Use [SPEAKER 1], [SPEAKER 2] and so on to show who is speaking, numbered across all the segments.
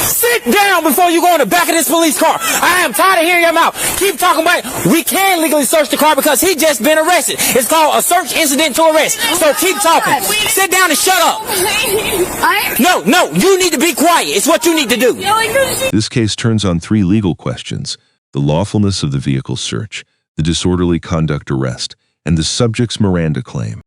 [SPEAKER 1] Sit down before you go in the back of this police car. I am tired of hearing your mouth. Keep talking about it. We can legally search the car because he just been arrested. It's called a search incident to arrest. So keep talking. Sit down and shut up. No, you need to be quiet. It's what you need to do.
[SPEAKER 2] This case turns on three legal questions: the lawfulness of the vehicle search, the disorderly conduct arrest, and the subject's Miranda claim.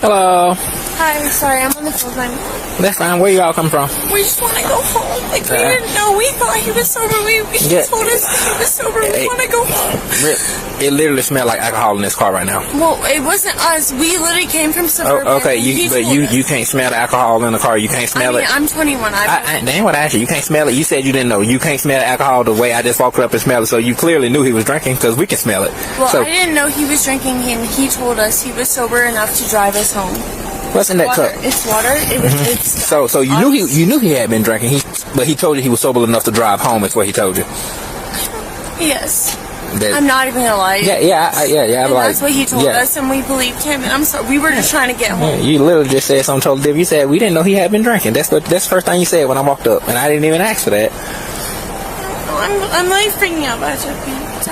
[SPEAKER 1] Hello.
[SPEAKER 3] Hi, sorry, I'm on the phone line.
[SPEAKER 1] That's fine. Where you all come from?
[SPEAKER 3] We just want to go home. Like, we didn't know. We thought he was sober. He told us he was sober. We want to go home.
[SPEAKER 1] It literally smelled like alcohol in this car right now.
[SPEAKER 3] Well, it wasn't us. We literally came from suburban.
[SPEAKER 1] Oh, okay, you can't smell the alcohol in the car. You can't smell it.
[SPEAKER 3] I'm 21.
[SPEAKER 1] That ain't what I asked you. You can't smell it. You said you didn't know. You can't smell alcohol the way I just walked up and smelled it. So you clearly knew he was drinking because we can smell it.
[SPEAKER 3] Well, I didn't know he was drinking, and he told us he was sober enough to drive us home.
[SPEAKER 1] What's in that cup?
[SPEAKER 3] It's water.
[SPEAKER 1] So you knew he had been drinking. But he told you he was sober enough to drive home. Is what he told you.
[SPEAKER 3] Yes. I'm not even gonna lie.
[SPEAKER 1] Yeah.
[SPEAKER 3] And that's what he told us, and we believed him. And I'm sorry, we were just trying to get home.
[SPEAKER 1] You literally just said something totally different. You said we didn't know he had been drinking. That's the first thing you said when I walked up, and I didn't even ask for that.
[SPEAKER 3] I'm like freaking out about you.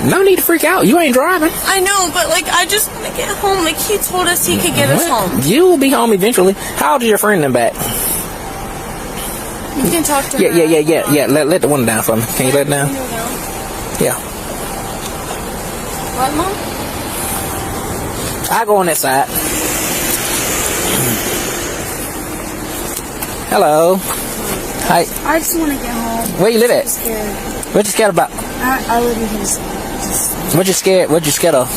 [SPEAKER 1] No need to freak out. You ain't driving.
[SPEAKER 3] I know, but like I just want to get home. Like he told us he could get us home.
[SPEAKER 1] You will be home eventually. How old is your friend in back?
[SPEAKER 3] You can talk to her.
[SPEAKER 1] Yeah. Let the window down for me. Can you let it down? Yeah.
[SPEAKER 3] What, Mom?
[SPEAKER 1] I go on that side. Hello. Hi.
[SPEAKER 4] I just want to get home.
[SPEAKER 1] Where you live at?
[SPEAKER 4] I'm scared.
[SPEAKER 1] What you scared about?
[SPEAKER 4] I live in Houston.
[SPEAKER 1] What you scared of?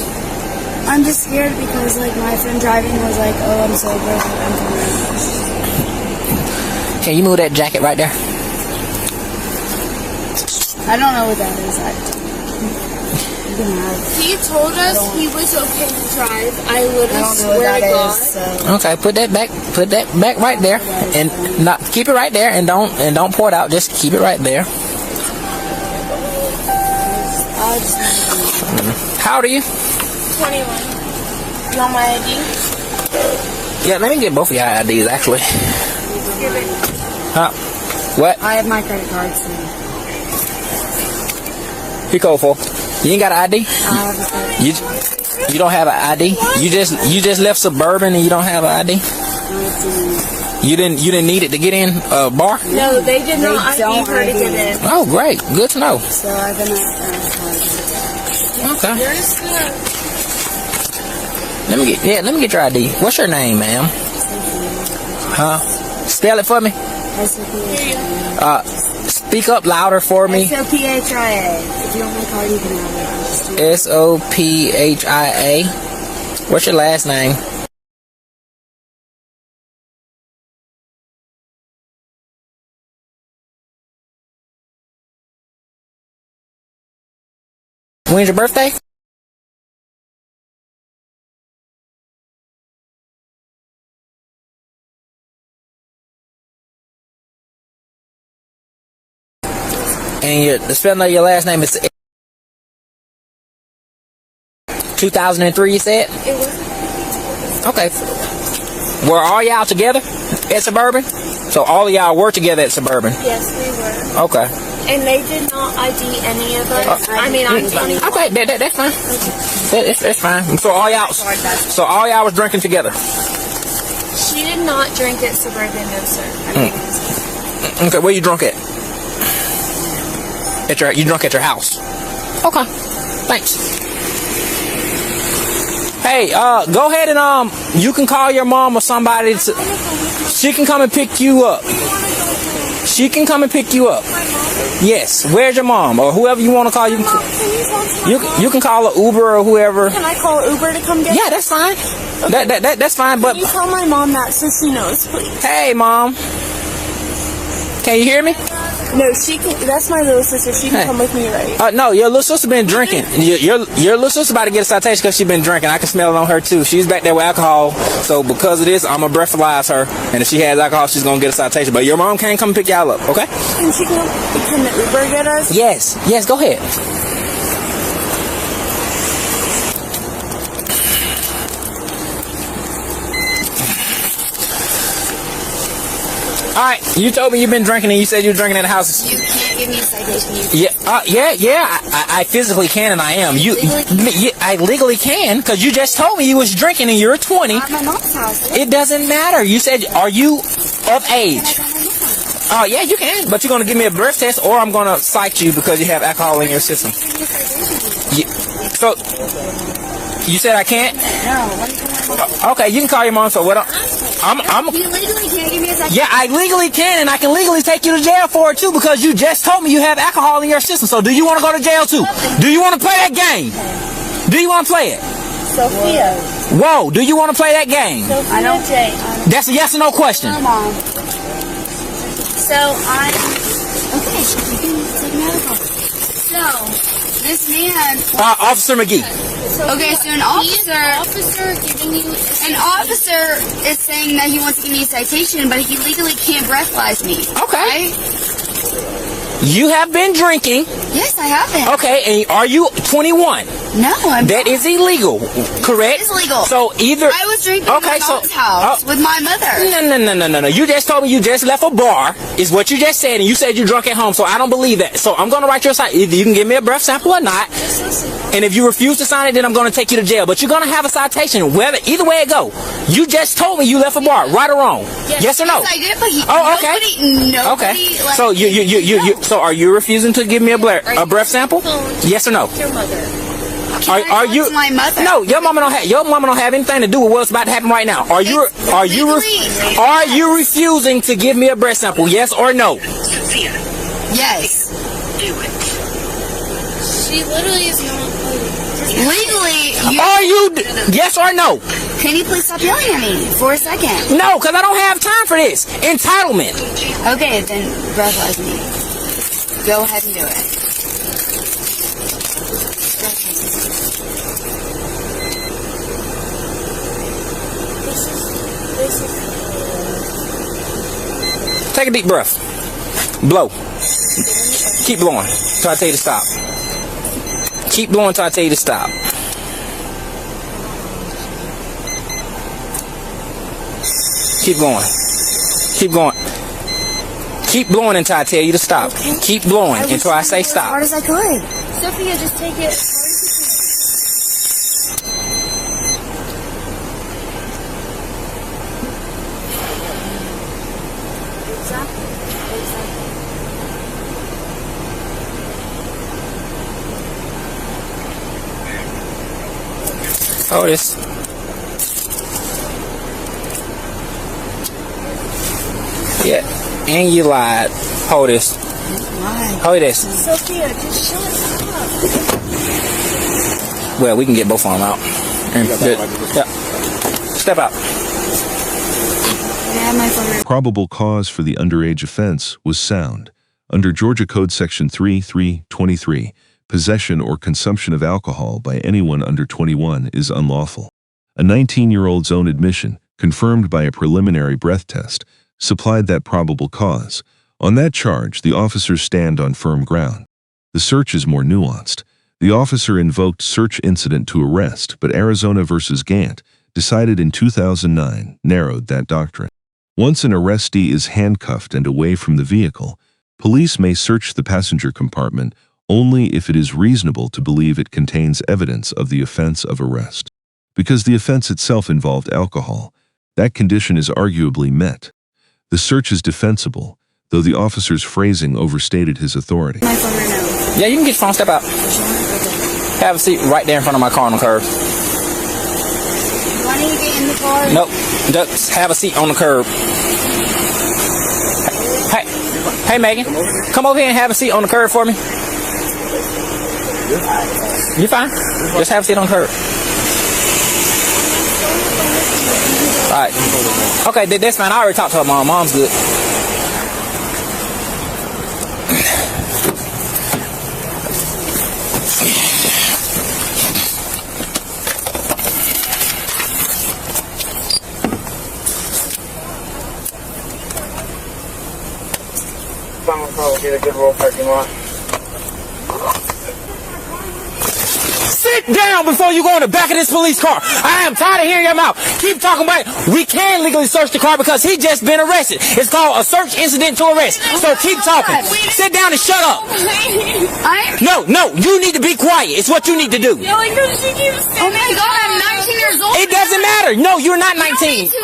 [SPEAKER 4] I'm just scared because like my friend driving was like, oh, I'm sober.
[SPEAKER 1] Can you move that jacket right there?
[SPEAKER 4] I don't know what that is.
[SPEAKER 3] He told us he was okay to drive. I literally swear to God.
[SPEAKER 1] Okay, put that back right there, and not keep it right there, and don't pour it out. Just keep it right there. How old are you?
[SPEAKER 3] 21. You want my ID?
[SPEAKER 1] Yeah, let me get both of your IDs actually.
[SPEAKER 3] Give it.
[SPEAKER 1] Huh? What?
[SPEAKER 4] I have my credit cards.
[SPEAKER 1] You code for? You ain't got an ID?
[SPEAKER 4] I have a credit card.
[SPEAKER 1] You don't have an ID? You just left suburban and you don't have an ID? You didn't need it to get in a bar?
[SPEAKER 3] No, they did not ID her to get in.
[SPEAKER 1] Oh, great. Good to know.
[SPEAKER 4] So I've been
[SPEAKER 1] Okay. Let me get your ID. What's your name, ma'am? Huh? Spell it for me. Speak up louder for me.
[SPEAKER 4] SOPHIA. If you want my card, you can have it.
[SPEAKER 1] SOPHIA. What's your last name? When's your birthday? And the spelling of your last name is 2003, you said?
[SPEAKER 3] It was.
[SPEAKER 1] Okay. Were all y'all together at Suburban? So all of y'all were together at Suburban?
[SPEAKER 3] Yes, we were.
[SPEAKER 1] Okay.
[SPEAKER 3] And they did not ID any of us. I mean, I'm 21.
[SPEAKER 1] Okay, that's fine. That's fine. So all y'all was drinking together?
[SPEAKER 3] She did not drink at Suburban, no sir.
[SPEAKER 1] Okay, where you drunk at? You drunk at your house? Okay, thanks. Hey, go ahead and you can call your mom or somebody. She can come and pick you up. She can come and pick you up. Yes. Where's your mom or whoever you want to call? You can call an Uber or whoever.
[SPEAKER 3] Can I call Uber to come get?
[SPEAKER 1] Yeah, that's fine. Okay. That's fine. But
[SPEAKER 3] can you tell my mom that so she knows, please?
[SPEAKER 1] Hey, Mom. Can you hear me?
[SPEAKER 3] No, she can. That's my little sister. She can come with me, right?
[SPEAKER 1] No, your little sister been drinking. Your little sister about to get a citation because she been drinking. I can smell it on her too. She's back there with alcohol. So because of this, I'm gonna breathalyze her. And if she has alcohol, she's gonna get a citation. But your mom can't come pick y'all up, okay?
[SPEAKER 3] Can she come? Can the Uber get us?
[SPEAKER 1] Yes, go ahead. All right, you told me you've been drinking, and you said you're drinking at the house.
[SPEAKER 4] You can't give me a citation.
[SPEAKER 1] I physically can, and I am. I legally can, because you just told me you was drinking, and you're 20.
[SPEAKER 4] At my mom's house.
[SPEAKER 1] It doesn't matter. You said, are you of age? Oh, yeah, you can, but you're going to give me a breath test, or I'm going to cite you because you have alcohol in your system. So, you said I can't?
[SPEAKER 4] No.
[SPEAKER 1] Okay, you can call your mom. So what?
[SPEAKER 4] You legally can't give me a citation.
[SPEAKER 1] Yeah, I legally can, and I can legally take you to jail for it too, because you just told me you have alcohol in your system. So do you want to go to jail too? Do you want to play that game? Do you want to play it?
[SPEAKER 3] Sophia.
[SPEAKER 1] Whoa, do you want to play that game?
[SPEAKER 3] Sophia
[SPEAKER 4] I don't.
[SPEAKER 3] J.
[SPEAKER 1] That's a yes or no question.
[SPEAKER 4] Mom. So I'm okay. You can take me out of the car. So this man.
[SPEAKER 1] Officer McGee.
[SPEAKER 4] Okay, so an officer is saying that he wants to give me a citation, but he legally can't breathalyze me.
[SPEAKER 1] Okay.
[SPEAKER 4] Right?
[SPEAKER 1] You have been drinking.
[SPEAKER 4] Yes, I have been.
[SPEAKER 1] Okay, and are you 21?
[SPEAKER 4] No, I'm
[SPEAKER 1] That
[SPEAKER 4] not.
[SPEAKER 1] is illegal, correct?
[SPEAKER 4] It is illegal.
[SPEAKER 1] So either
[SPEAKER 4] I was drinking at my mom's house with my mother.
[SPEAKER 1] No. You just told me you just left a bar, is what you just said, and you said you drunk at home, so I don't believe that. So I'm going to write your side. Either you can give me a breath sample or not, and if you refuse to sign it, then I'm going to take you to jail. But you're going to have a citation, either way it go. You just told me you left a bar, right or wrong? Yes or no?
[SPEAKER 4] Yes, I did, but
[SPEAKER 1] Okay.
[SPEAKER 4] nobody, like,
[SPEAKER 1] So so are you refusing to give me a breath sample? Yes or no?
[SPEAKER 3] Your mother.
[SPEAKER 1] Are you?
[SPEAKER 4] to my mother?
[SPEAKER 1] No, your mama don't have anything to do with what's about to happen right now. Are you refusing to give me a breath sample? Yes or no?
[SPEAKER 4] Yes.
[SPEAKER 3] She literally is not.
[SPEAKER 4] Legally,
[SPEAKER 1] Are you? Yes or no?
[SPEAKER 4] can you please stop yelling at me for a second?
[SPEAKER 1] No, because I don't have time for this. Entitlement.
[SPEAKER 4] Okay, then breathalyze me. Go ahead and do it.
[SPEAKER 1] Take a deep breath. Blow. Keep blowing till I tell you to stop. Keep blowing till I tell you to stop. Keep going. Keep going. Keep blowing until I tell you to stop. Keep blowing until I say
[SPEAKER 4] As
[SPEAKER 1] stop.
[SPEAKER 4] hard as I could.
[SPEAKER 3] Sophia, just take it.
[SPEAKER 1] Hold this. Yeah, and you lied. Hold this. Hold this.
[SPEAKER 3] Sophia, just shut up.
[SPEAKER 1] Well, we can get both of them out. Yeah. Step out.
[SPEAKER 4] Can I have my phone?
[SPEAKER 2] Probable cause for the underage offense was sound. Under Georgia Code Section 3323, possession or consumption of alcohol by anyone under 21 is unlawful. A 19-year-old's own admission, confirmed by a preliminary breath test, supplied that probable cause. On that charge, the officers stand on firm ground. The search is more nuanced. The officer invoked search incident to arrest, but Arizona v. Gant, decided in 2009, narrowed that doctrine. Once an arrestee is handcuffed and away from the vehicle, police may search the passenger compartment only if it is reasonable to believe it contains evidence of the offense of arrest. Because the offense itself involved alcohol, that condition is arguably met. The search is defensible, though the officer's phrasing overstated his authority.
[SPEAKER 4] My phone right now.
[SPEAKER 1] Yeah, you can get your phone. Step out. Have a seat right there in front of my car on the curb.
[SPEAKER 4] Do I need to get in the car?
[SPEAKER 1] Nope. Just have a seat on the curb. Hey, Megan, come over here and have a seat on the curb for me. You fine? Just have a seat on the curb. All right. Okay, that's fine. I already talked to her mom. Mom's good.
[SPEAKER 5] time we'll probably get a good roll parking lot.
[SPEAKER 1] Sit down before you go in the back of this police car. I am tired of hearing your mouth. Keep talking about it. We can legally search the car because he just been arrested. It's called a search incident to arrest. So keep talking. Sit down and shut up. No, you need to be quiet. It's what you need to do.
[SPEAKER 4] Oh my God, I'm 19 years old.
[SPEAKER 1] It doesn't matter. No, you're not 19.
[SPEAKER 4] You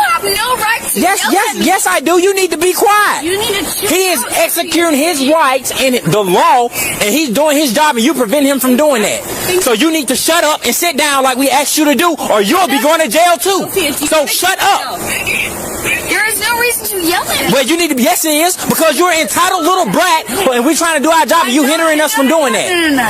[SPEAKER 4] have no right to
[SPEAKER 1] Yes, I do. You need to be quiet.
[SPEAKER 4] You need to
[SPEAKER 1] He is executing his rights in the law, and he's doing his job, and you prevent him from doing that. So you need to shut up and sit down like we asked you to do, or you'll be going to jail too. So shut up.
[SPEAKER 4] There is no reason to yell at him.
[SPEAKER 1] Well, you need to be. Yes, it is, because you're an entitled little brat, and we're trying to do our job, and you hindering us from doing that.
[SPEAKER 4] No.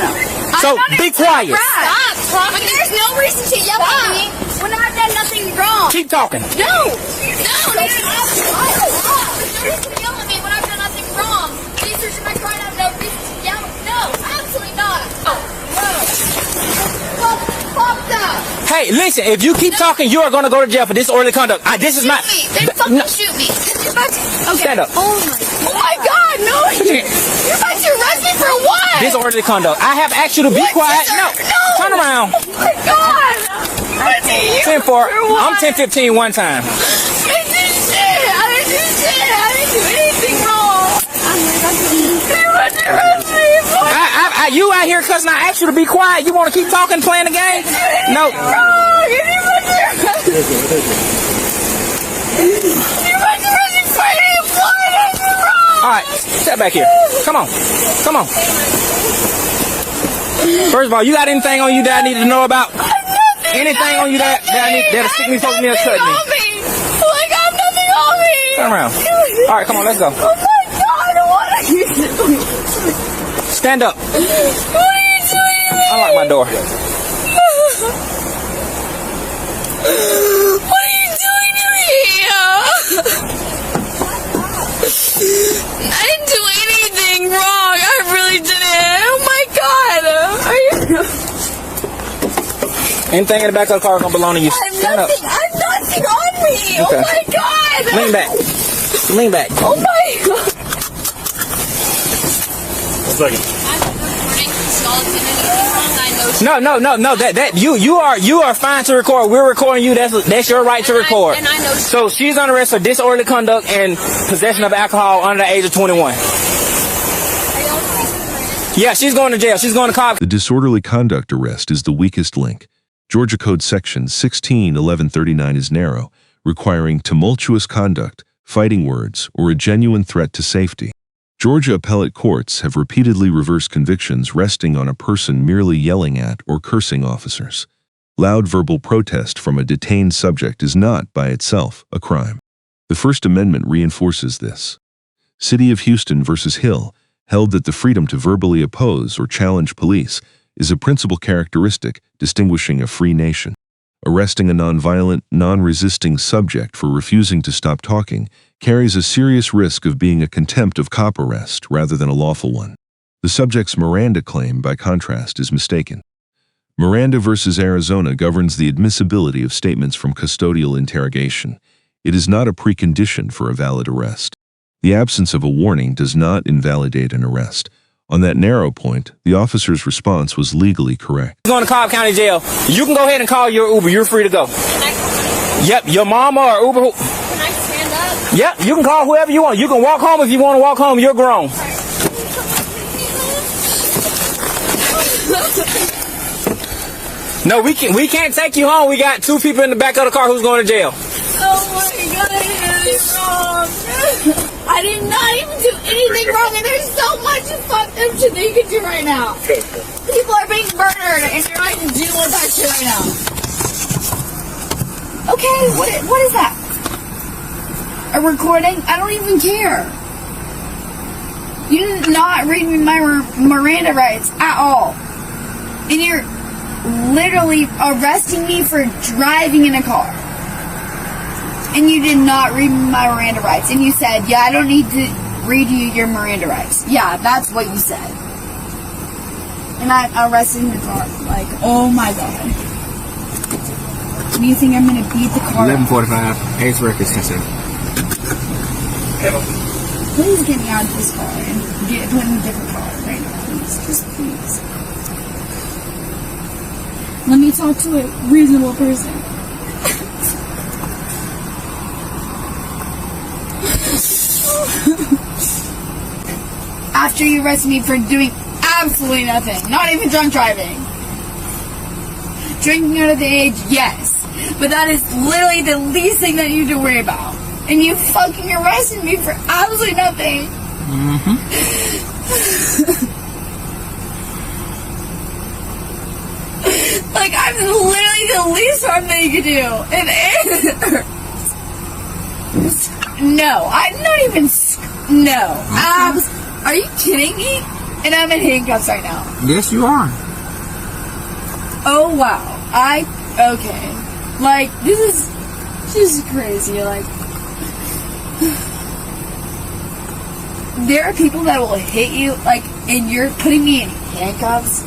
[SPEAKER 1] So be quiet.
[SPEAKER 4] Stop. But there's no reason to yell at me when I've done nothing wrong.
[SPEAKER 1] Keep talking.
[SPEAKER 4] No. There's no reason to yell at me when I've done nothing wrong. Please search my car and I have no reason to yell. No, absolutely not. No. Fuck that.
[SPEAKER 1] Hey, listen, if you keep talking, you are going to go to jail for disorderly conduct. This is not...
[SPEAKER 4] Then fucking shoot me. You're about to... Okay.
[SPEAKER 1] Stand up.
[SPEAKER 4] Oh my God, no. You're about to arrest me for what?
[SPEAKER 1] Disorderly conduct. I have asked you to be quiet. No. Turn around.
[SPEAKER 4] Oh my God.
[SPEAKER 1] 10-4. I'm 10-15 one time.
[SPEAKER 4] I didn't do anything wrong.
[SPEAKER 1] You out here cussing. I asked you to be quiet. You want to keep talking, playing the game? No. All right, step back here. Come on. First of all, you got anything on you that I need to know about? Anything on you that'll stick me, poke me, or cut me?
[SPEAKER 4] I got nothing on me.
[SPEAKER 1] Turn around. All right, come on, let's go.
[SPEAKER 4] Oh my God, what are you doing?
[SPEAKER 1] Stand up.
[SPEAKER 4] What are you doing?
[SPEAKER 1] Unlock my door.
[SPEAKER 4] What are you doing to me? I didn't do anything wrong. I really didn't. Oh my God.
[SPEAKER 1] Anything in the back of the car is going to belong to you. Stand up.
[SPEAKER 4] I have nothing on me.
[SPEAKER 1] Okay.
[SPEAKER 4] Oh my God.
[SPEAKER 1] Lean back.
[SPEAKER 4] Oh my God.
[SPEAKER 5] 1 second.
[SPEAKER 1] No. That you are fine to record. We're recording you. That's your right to record.
[SPEAKER 4] And I know.
[SPEAKER 1] So she's under arrest for disorderly conduct and possession of alcohol under the age of 21. Yeah, she's going to jail. She's going to Cobb.
[SPEAKER 2] The disorderly conduct arrest is the weakest link. Georgia Code Section 16-1139 is narrow, requiring tumultuous conduct, fighting words, or a genuine threat to safety. Georgia appellate courts have repeatedly reversed convictions resting on a person merely yelling at or cursing officers. Loud verbal protest from a detained subject is not, by itself, a crime. The First Amendment reinforces this. City of Houston v. Hill held that the freedom to verbally oppose or challenge police is a principal characteristic distinguishing a free nation. Arresting a nonviolent, non-resisting subject for refusing to stop talking carries a serious risk of being a contempt of cop arrest rather than a lawful one. The subject's Miranda claim, by contrast, is mistaken. Miranda v. Arizona governs the admissibility of statements from custodial interrogation. It is not a precondition for a valid arrest. The absence of a warning does not invalidate an arrest. On that narrow point, the officer's response was legally correct.
[SPEAKER 1] Going to Cobb County Jail. You can go ahead and call your Uber. You're free to go. Yep, your mama or Uber.
[SPEAKER 4] Can I stand up?
[SPEAKER 1] Yep, you can call whoever you want. You can walk home if you want to walk home. You're grown. No, we can't take you home. We got 2 people in the back of the car who's going to jail.
[SPEAKER 4] Oh my God, I did anything wrong. I did not even do anything wrong, and there's so much fucked up shit that you can do right now. People are being murdered, and you're not even dealing with that shit right now. Okay, what is that? A recording? I don't even care. You did not read me my Miranda rights at all. And you're literally arresting me for driving in a car. And you did not read me my Miranda rights. And you said, yeah, I don't need to read you your Miranda rights. Yeah, that's what you said. And I arrested in the car. Like, oh my God. Do you think I'm going to beat the car?
[SPEAKER 6] 11:45. Hayes work is concerned.
[SPEAKER 4] Please get me out of this car and put in a different car right now, please. Just please. Let me talk to a reasonable person. After you arrested me for doing absolutely nothing, not even drunk driving. Drinking under the age, yes. But that is literally the least thing that you have to worry about. And you fucking arrested me for absolutely nothing. Like, I'm literally the least harm that you could do. And it hurts. No, I'm not even... No. Are you kidding me? And I'm in handcuffs right now.
[SPEAKER 6] Yes, you are.
[SPEAKER 4] Oh, wow. Okay. Like, this is just crazy. Like, there are people that will hit you, like, and you're putting me in handcuffs,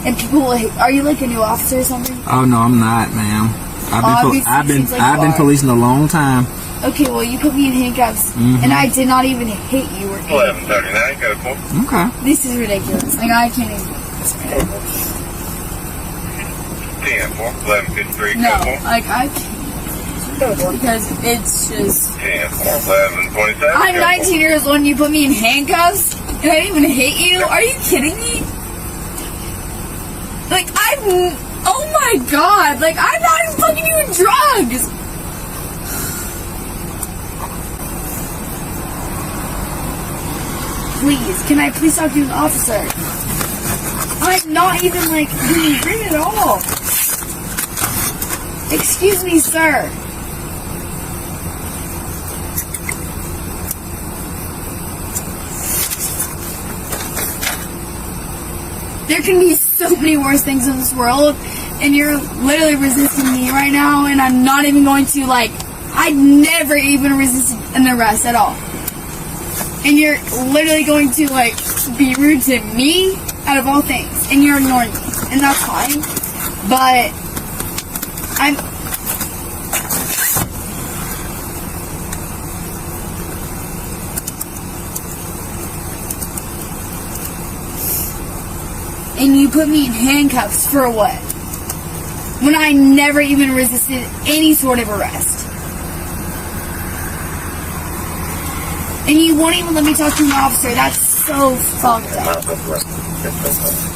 [SPEAKER 4] and people will hit. Are you like a new officer or something?
[SPEAKER 6] Oh no, I'm not, ma'am. I've been policing a long time.
[SPEAKER 4] Okay, well, you put me in handcuffs, and I did not even hit you or anything.
[SPEAKER 5] 11:39, got a call.
[SPEAKER 6] Okay.
[SPEAKER 4] This is ridiculous. Like, I can't even do this right now.
[SPEAKER 5] 11:53,
[SPEAKER 4] No, like, I can't. Because it's just...
[SPEAKER 5] 11:27.
[SPEAKER 4] I'm 19 years old and you put me in handcuffs? And I didn't even hit you? Are you kidding me? Like, oh my god! Like, I'm not even fucking doing drugs! Please, can I please talk to an officer? I'm not even, like, being rude at all. Excuse me, sir. There can be so many worse things in this world, and you're literally resisting me right now, and I'm not even going to, like, I never even resisted an arrest at all. And you're literally going to, like, be rude to me out of all things, and you're ignoring me, and that's fine, but and you put me in handcuffs for what? When I never even resisted any sort of arrest. And you won't even let me talk to an officer. That's so fucked up.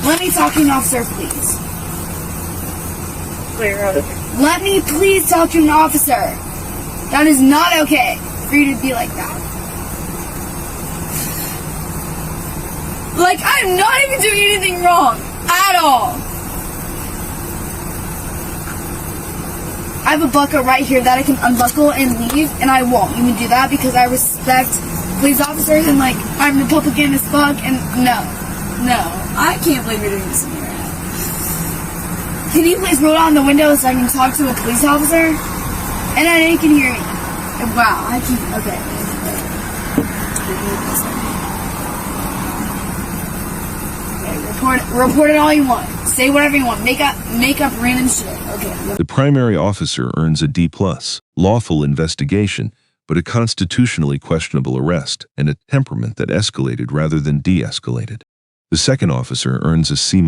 [SPEAKER 4] Let me talk to an officer, please. Let me please talk to an officer. That is not okay for you to be like that. Like, I'm not even doing anything wrong at all. I have a buckle right here that I can unbuckle and leave, and I won't even do that because I respect police officers and, like, I'm Republican as fuck, and no, I can't believe you're doing this to me right now. Can you please roll down the window so I can talk to a police officer? And I know you can hear me. Wow, I can, okay. Report it all you want. Say whatever you want. Make up random shit. Okay.
[SPEAKER 2] The primary officer earns a D+, lawful investigation, but a constitutionally questionable arrest and a temperament that escalated rather than de-escalated. The second officer earns a C-,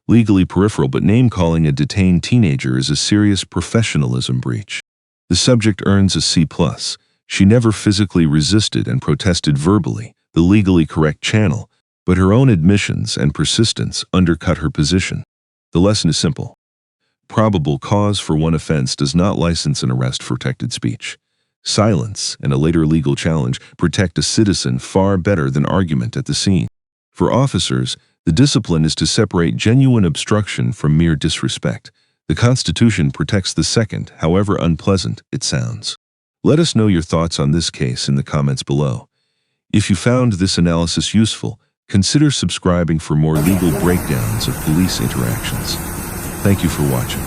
[SPEAKER 2] legally peripheral, but name-calling a detained teenager is a serious professionalism breach. The subject earns a C+. She never physically resisted and protested verbally, the legally correct channel, but her own admissions and persistence undercut her position. The lesson is simple. Probable cause for one offense does not license an arrest for protected speech. Silence and a later legal challenge protect a citizen far better than argument at the scene. For officers, the discipline is to separate genuine obstruction from mere disrespect. The Constitution protects the second, however unpleasant it sounds. Let us know your thoughts on this case in the comments below. If you found this analysis useful, consider subscribing for more legal breakdowns of police interactions. Thank you for watching.